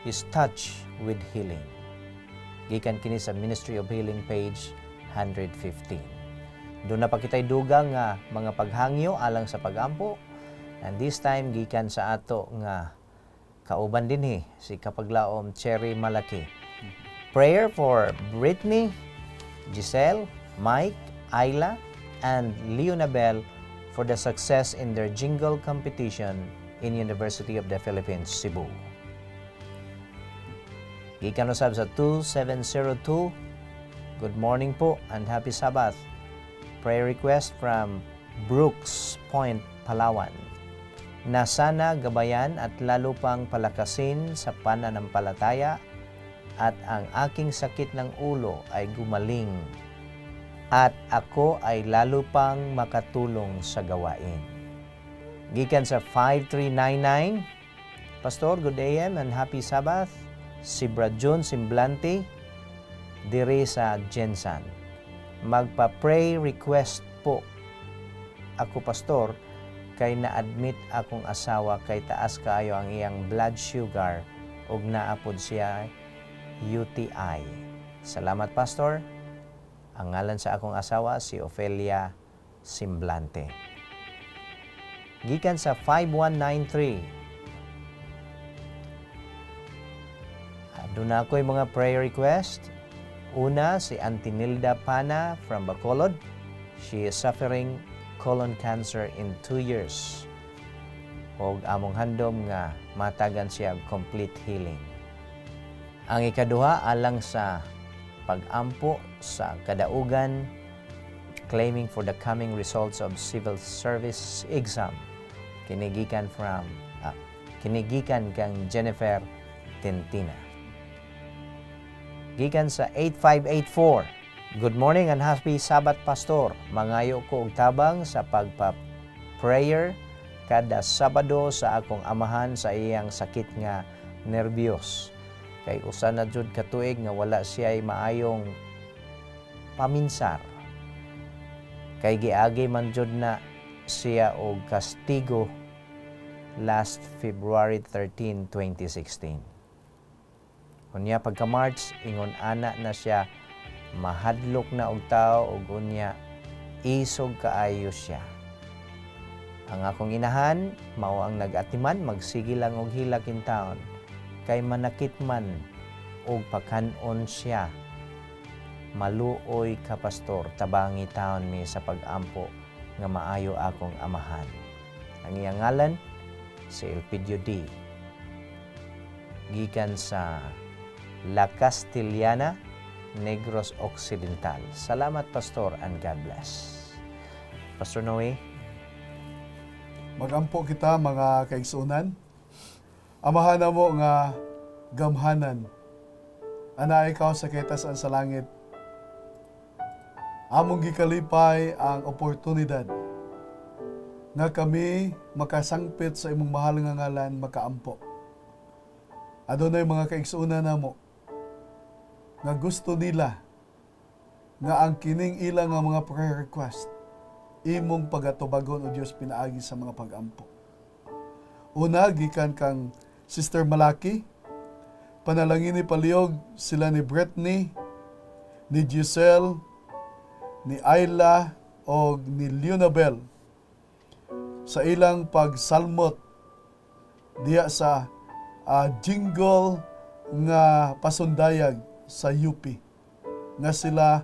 is touched with healing. Gikan kini sa Ministry of Healing page 115. Doon na pa kita'y dugang nga mga paghangyo alang sa pagampo. And this time, gikan sa ato nga kauban din si Kapaglaom Cherry Malaki. Prayer for Brittany, Giselle, Mike, Ayla, and Leonabel for the success in their jingle competition in University of the Philippines, Cebu. Gikan usab sa 2702, good morning po and happy Sabbath. Prayer request from Brooks Point, Palawan. Na sana gabayan at lalo pang palakasin sa pananampalataya at ang aking sakit ng ulo ay gumaling at ako ay lalo pang makatulong sa gawain. Gikan sa 5399, Pastor, good AM and happy Sabbath. Si Bradjon Simblante, dire sa Jensan. Magpa-pray request po. Ako, Pastor, kay na-admit akong asawa kay taas kaayo ang iyang blood sugar ug naapod siya UTI. Salamat, Pastor. Ang ngalan sa akong asawa, si Ofelia Simblante. Gikan sa 5193, doon na ako'y mga prayer request. Una, si Auntie Nilda Pana from Bacolod. She is suffering colon cancer in 2 years. Og among handom nga matagan siya complete healing. Ang ikaduha, alang sa pag-ampo sa kadaugan, claiming for the coming results of civil service exam. Kinigikan kang Jennifer Tintina. Gikan sa 8584. Good morning and happy Sabbath, Pastor. Mangayo ko og tabang sa pagpa-prayer kada Sabado sa akong amahan sa iyang sakit nga nervyos. Kay usa na jud katuig nga wala siya ay maayong paminsar. Kay giagi man jud na siya og kastigo last February 13, 2016. Unya pagka March, ingon ana na siya mahadlok na og tao ug unya isog kaayo siya. Ang akong inahan mao ang nag-atiman magsige lang og hila kintaon kay manakit man og pakanon siya. Maluoy ka pastor, tabangi taon mi sa pag-ampo nga maayo akong amahan. Ang iyang ngalan si Elpidio D. Gikan sa La Castellana, Negros Occidental. Salamat pastor and God bless. Pastor Noe, Magampo kita mga kaigsunan. Amahan na mo nga gamhanan. Ana ikaw sa kitasan sa langit. Among gikalipay ang oportunidad nga kami makasangpit sa imong mahal nga ngalan makaampo. Adunay mga kaigsunan namo nga gusto nila nga ang kining ilang nga mga prayer request imong pagatubagon o Dios pinaagi sa mga pag-ampo. Una, gikan kang Sister Malaki, panalangin ni palihog sila ni Brittany, ni Giselle, ni Ayla, o ni Leonabel sa ilang pagsalmot diya sa jingle nga pasundayag sa UP nga sila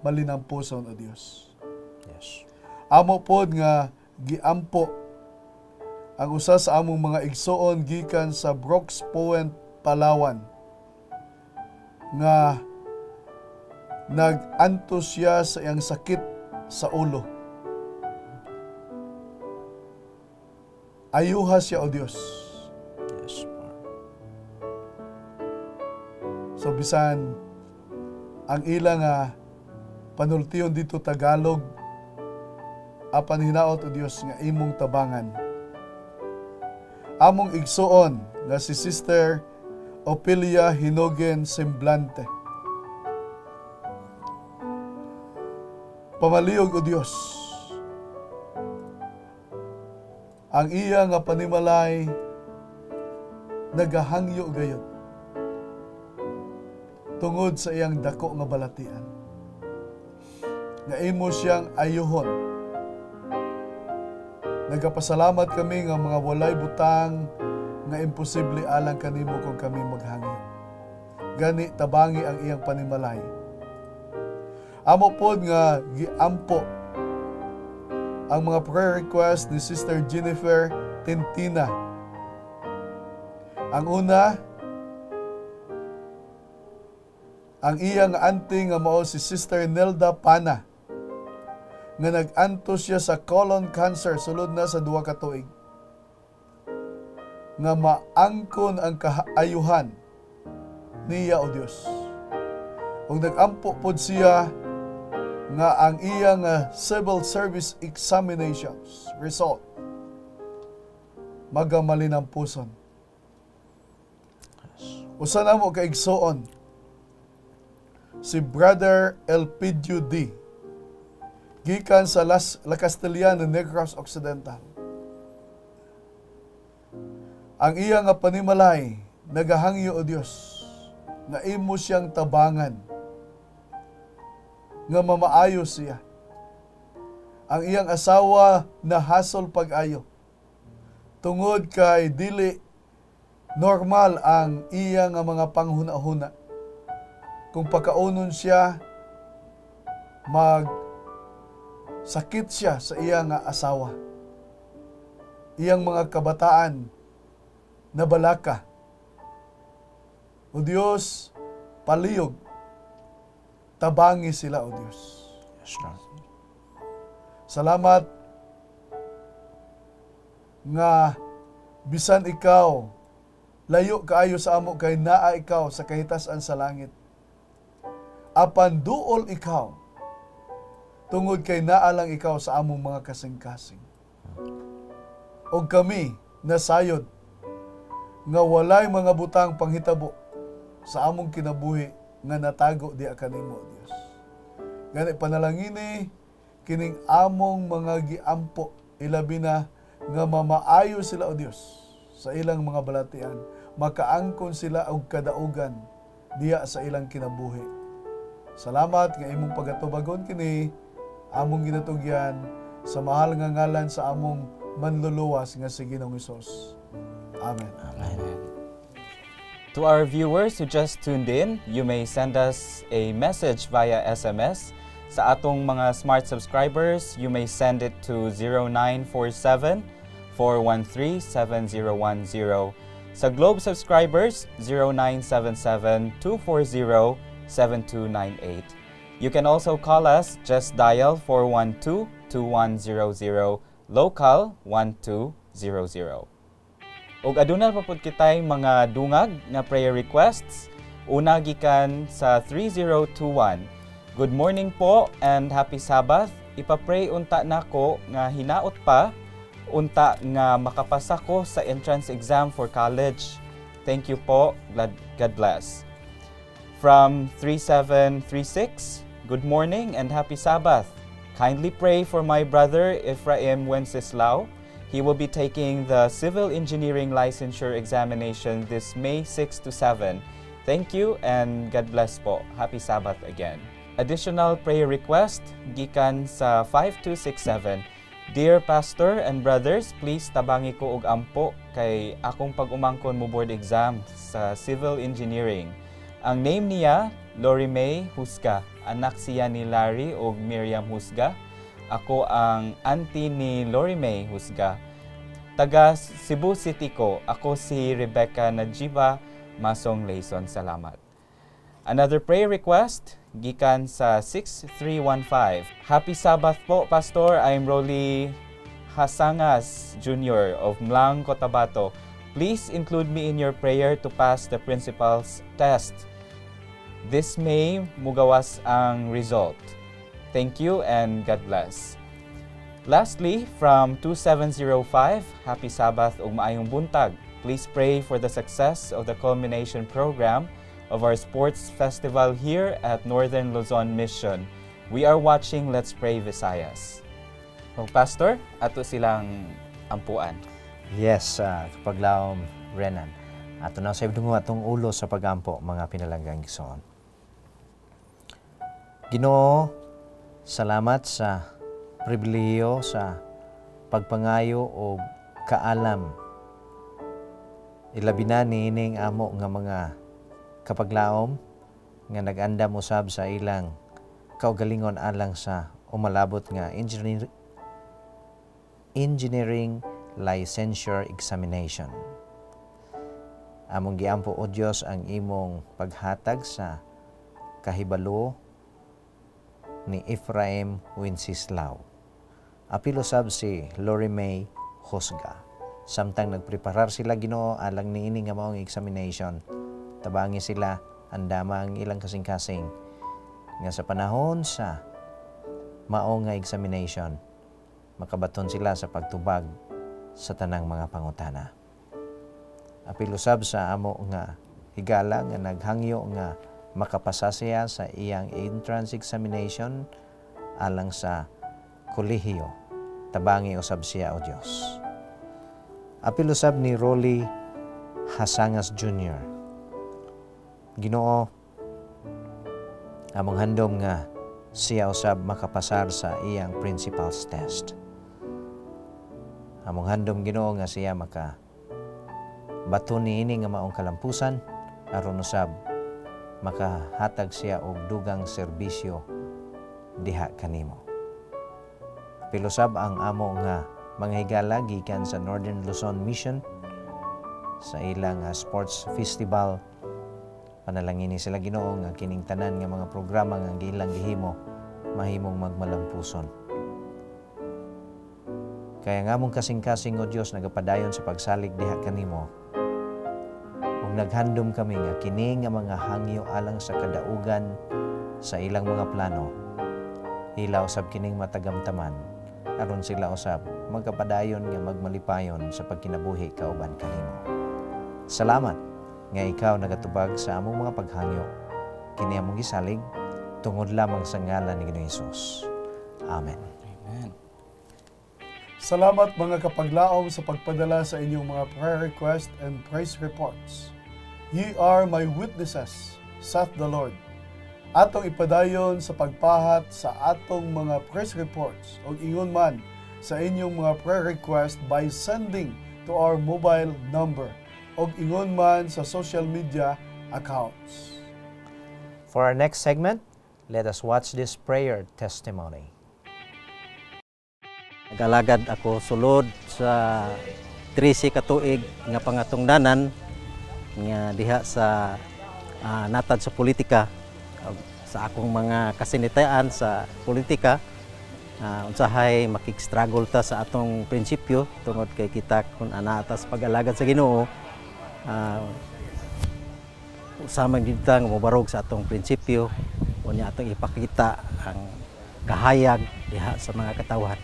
malinampuson o Dios. yes. Amo pod nga giampo ang usa sa among mga igsoon gikan sa Brooks Point, Palawan nga nag-antos siya sa iyang sakit sa ulo. Ayuha siya o Dios. Yes, Lord. So bisan ang ilang panultiyon dito Tagalog apan hinaot o Dios nga imong tabangan. Among igsoon nga si Sister Opilia Hinogen Semblante. Pamaliyog o Dios. Ang iya nga panimalay nagahangyo gayud tungod sa iyang dako nga balatian. Nga imo siyang ayuhon. Nagapasalamat kami nga mga walay butang nga imposible alang kanimo kung kami maghangyo. Gani tabangi ang iyang panimalay. Amo pod nga giampo ang mga prayer request ni Sister Jennifer Tentina. Ang una, ang iyang auntie nga mao si Sister Nelda Pana nga nag-antos siya sa colon cancer sulod na sa 2 ka tuig. Nga maangkon ang kaayuhan niya o Dios. Ug nag-ampo pod siya nga ang iyang civil service examinations result magamalinampuson. Usa na mo kaigsoon si Brother Elpidio D. gikan sa La Castellana, Negros Occidental. Ang iya nga panimalay nagahangyo o Dios nga imo siyang tabangan nga mamaayo siya. Ang iyang asawa na hasol pag-ayo. Tungod kay dili normal ang iya nga mga panghuna-huna. Kung pagkaunon siya, sakit siya sa iyang asawa. Iyang mga kabataan na balaka. O Diyos, paliyog, tabangi sila, O Diyos. Yes, Lord. Salamat nga bisan ikaw, layo kaayo sa amo kay naa ikaw sa kahitasan sa langit. Apan duol ikaw, tungod kay naa lang ikaw sa among mga kasing-kasing. O kami nasayod nga walay mga butang panghitabo sa among kinabuhi nga natago di kanimo Dios. Gani panalangini kining among mga giampo ilabi na nga mamaayo sila o Dios sa ilang mga balatian, makaangkon sila og kadaugan diya sa ilang kinabuhi. Salamat nga imong pagatubagon kini among ginatugyan sa mahal nga ngalan sa among manluluwas nga si Ginoong Hesus. Amen. Amen. To our viewers who just tuned in, you may send us a message via SMS. Sa atong mga smart subscribers, you may send it to 0947-413-7010. Sa Globe subscribers, 0977-240-7298. You can also call us, just dial 412-2100, local 1200. Ug aduna pa pud kitay mga dungag nga prayer requests. Una gikan sa 3021. Good morning po and happy Sabbath. Ipapray unta nako nga hinaot pa unta nga makapasa ko sa entrance exam for college. Thank you po. God bless. From 3736. Good morning and happy Sabbath. Kindly pray for my brother Ephraim Wenceslao. He will be taking the Civil Engineering Licensure Examination this May 6 to 7. Thank you and God bless po. Happy Sabbath again. Additional prayer request, gikan sa 5267. Dear Pastor and brothers, please tabangi ko og ampo kay akong pag-umangkon mo board exam sa Civil Engineering. Ang name niya, Lori May Husga. Anak siya ni Larry o Miriam Husga. Ako ang auntie ni Lori May Husga. Taga Cebu City ko. Ako si Rebecca Najiba Masong Layson. Salamat. Another prayer request, gikan sa 6315. Happy Sabbath po, Pastor. I'm Rolly Hasangas Jr. of Mlang, Cotabato. Please include me in your prayer to pass the principal's test. This May, mugawas ang result. Thank you and God bless. Lastly, from 2705, Happy Sabbath ug maayong buntag. Please pray for the success of the culmination program of our sports festival here at Northern Luzon Mission. We are watching Let's Pray Visayas. Pastor, ato silang ampuan. Yes, kapaglaom Renan. Ato na sa ibdungo atong ulo sa pagampo mga pinalanggang Ginoon. Ginoo, salamat sa pribilehiyo sa pagpangayo o kaalam. Ilabi na niining amo nga mga kapaglaom nga nag-andam usab sa ilang kaugalingon alang sa umalabot nga engineering licensure examination. Among giampo o Dios ang imong paghatag sa kahibalo ni Ephraim Wenceslao. Apil usab si Lori May Husga. Samtang nagpreparar sila Ginoo alang niini nga maong examination, tabangi sila andama ang ilang kasing-kasing nga sa panahon sa mao nga examination makabaton sila sa pagtubag sa tanang mga pangutana. Apil usab sa amo nga higala nga naghangyo nga makapasa siya sa iyang entrance examination alang sa kolehiyo. Tabangi usab siya o Dios. Apil usab ni Rolly Hasangas Jr. Ginoo, among handom nga siya usab makapasar sa iyang principal's test. Among handom Ginoo nga siya bato niini nga maong kalampusan aron usab makahatag siya og dugang serbisyo diha kanimo. Pilusab ang amo nga mga higala gikan sa Northern Luzon Mission sa ilang sports festival. Panalangini sila Ginoo nga kining tanan nga mga programa nga gilang gihimo mahimong magmalampuson. Kaya nga mong kasing-kasing o Dios nagapadayon sa pagsalig diha kanimo. Ug naghandom kami nga kini nga mga hangyo alang sa kadaugan sa ilang mga plano. Ilaw usab kining matagamtaman aron sila usab magkapadayon nga magmalipayon sa pagkinabuhi kauban kanimo. Salamat nga ikaw nagatubag sa among mga paghangyo. Kini among gisalig tungod lamang sa ngalan ni Ginoong Hesus. Amen. Amen. Salamat mga kapaglaom sa pagpadala sa inyong mga prayer request and praise reports. Ye are my witnesses, saith the Lord. Atong ipadayon sa pagpahat sa atong mga praise reports o ingon man sa inyong mga prayer request by sending to our mobile number o ingon man sa social media accounts. For our next segment, let us watch this prayer testimony. Nagalagad ako sulod sa 13 ka tuig nga pangatungdanan nga diha sa natad sa politika, sa akong mga kasinitayan sa politika. Unsahay makig-struggle ta sa atong prinsipyo tungod kay kita kun ana atas pag-alagad sa Ginoo, usamang dito nga mobarog sa atong prinsipyo unya atong ipakita ang kahayag diha sa mga katawhan.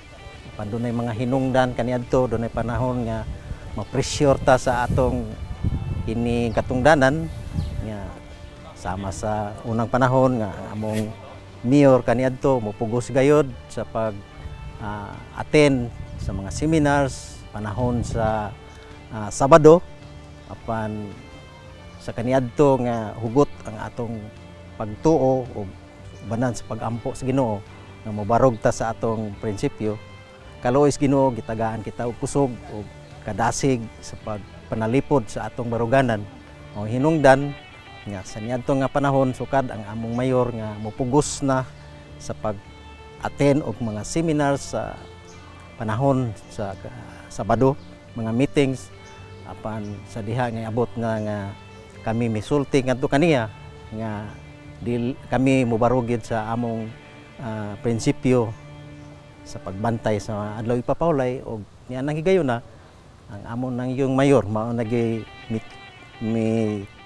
Pandunay mga hinungdan kaniadto, dunay panahon nga ma-pressure ta sa atong ini katungdanan nga sama sa unang panahon nga among mayor kaniadto mopugos gayod sa pag attend sa mga seminars panahon sa Sabado apan sa kaniadto nga hugot ang atong pagtuo o banan sa pagampo sa Ginoo nga mobarog ta sa atong prinsipyo. Kalois Ginoo gitagaan kita og kusog o kadasig sa pagpanalipod sa atong baruganan. O hinungdan nga sa niadto nga panahon sukad ang among mayor nga mopugos na sa pag-attend og mga seminars sa panahon sa Sabado, mga meetings apan sa diha nga abot nga kami misulti ngadto kaniya nga kami mobarugid sa among prinsipyo sa pagbantay sa adlaw ipapawlay og niya nang higayon na ang amon nang yung mayor mao nagi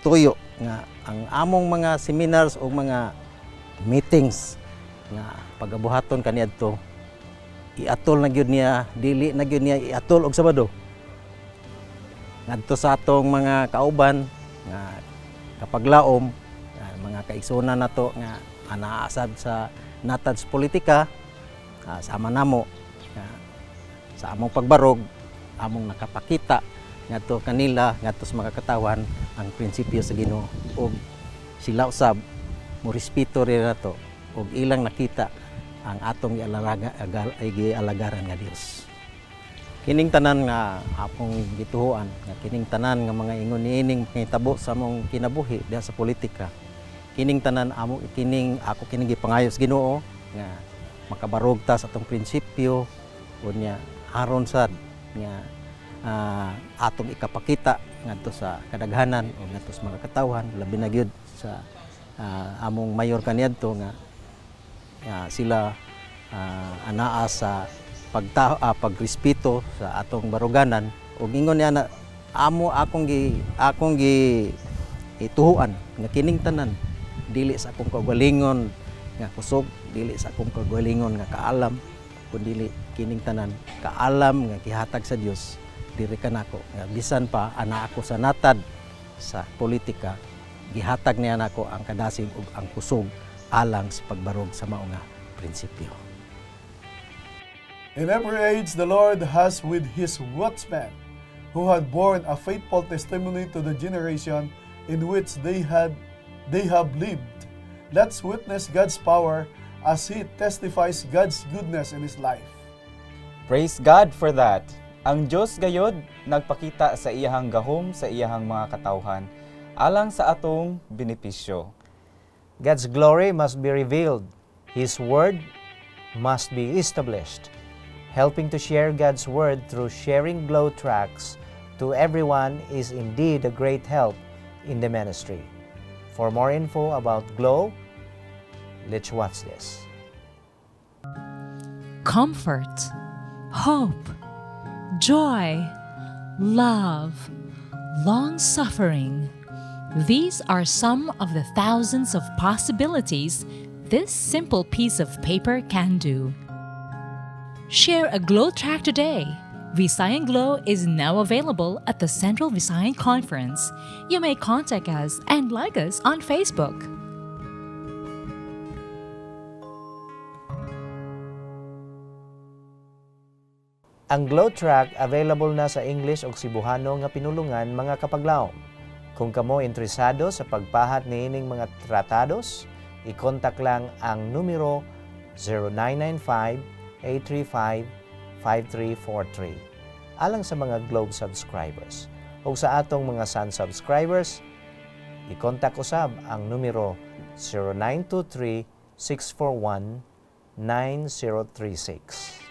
tuyo nga ang among mga seminars o mga meetings nga pagabuhaton kaniadto iatol na gyud niya dili na gyud niya iatol og Sabado ngadto sa atong mga kauban nga kapaglaom mga kaigsunan nato nga anaasad sa natad sa politika. Sama namo sa among pagbarog among nakapakita ngadto kanila ngadto sa mga katawan ang prinsipyo sa Ginoo ug sila usab mo respeto rin nato ug ilang nakita ang atong gialagaran nga Dios. Kining tanan nga akong gituhuan nga kining tanan nga mga ingon niining mahitabo sa among kinabuhi diha sa politika. Kining tanan amo kining gipangayo sa Ginoo nga makabarog ta sa atong prinsipyo unya aron sad nga atong ikapakita ngadto sa kadaghanan o ngadto sa mga katawhan labi na gyud sa among mayor kaniadto nga sila anaa sa pagrespeto sa atong baruganan ug ingon niya na akong ituhuan nga kining tanan dili sa akong kaugalingon nga kusog, dili sa akong kagalingon nga kaalam, kundi kining tanan kaalam nga gihatag sa Dios diri kanako nga bisan pa ana ako sa natad sa politika gihatag niya nako ang kadasig ug ang kusog alang sa pagbarog sa mao nga prinsipyo. In every age the Lord has with his watchmen who had borne a faithful testimony to the generation in which they have lived. Let's witness God's power as He testifies God's goodness in His life. Praise God for that. Ang Diyos gayod nagpakita sa iyahang gahom sa iyahang mga katawhan alang sa atong benepisyo. God's glory must be revealed. His word must be established. Helping to share God's word through sharing Glow tracts to everyone is indeed a great help in the ministry. For more info about Glow, let's watch this. Comfort, hope, joy, love, long-suffering. These are some of the thousands of possibilities this simple piece of paper can do. Share a Glow tract today. Visayan Glow is now available at the Central Visayan Conference. You may contact us and like us on Facebook. Ang Glow Track available na sa English ug Cebuano nga pinulungan mga kapaglaom. Kung kamo interesado sa pagpahat niining mga tratados, i-contact lang ang numero 0995-835-5343 alang sa mga Globe subscribers. O sa atong mga Sun subscribers, i-contact usab ang numero 0923-641-9036.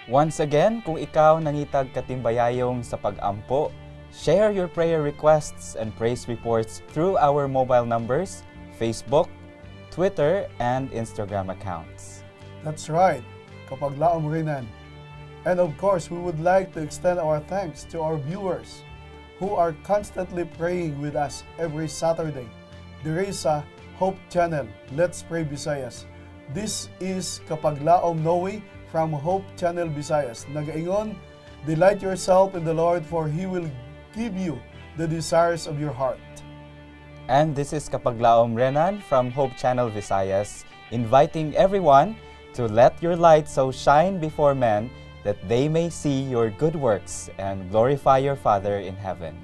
Once again, kung ikaw nangitag katimbayayong sa pag-ampo, share your prayer requests and praise reports through our mobile numbers, Facebook, Twitter, and Instagram accounts. That's right, kapaglaom rinan. And of course, we would like to extend our thanks to our viewers who are constantly praying with us every Saturday. There is a Hope Channel, Let's Pray Visayas. This is Kapaglaom Noe from Hope Channel Visayas. Nagaingon, delight yourself in the Lord, for He will give you the desires of your heart. And this is Kapaglaom Renan from Hope Channel Visayas, inviting everyone to let your light so shine before men that they may see your good works and glorify your Father in heaven.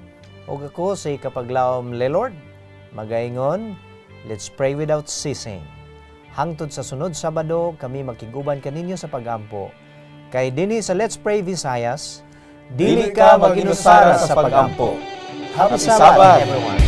O ako si Kapaglaom Lelord, magaingon, let's pray without ceasing. Hangtod sa sunod Sabado, kami makiguban kaninyo sa pagampo. Kay dinhi sa Let's Pray Visayas, dili ka maginusara sa pagampo. Happy Sabbath, everyone!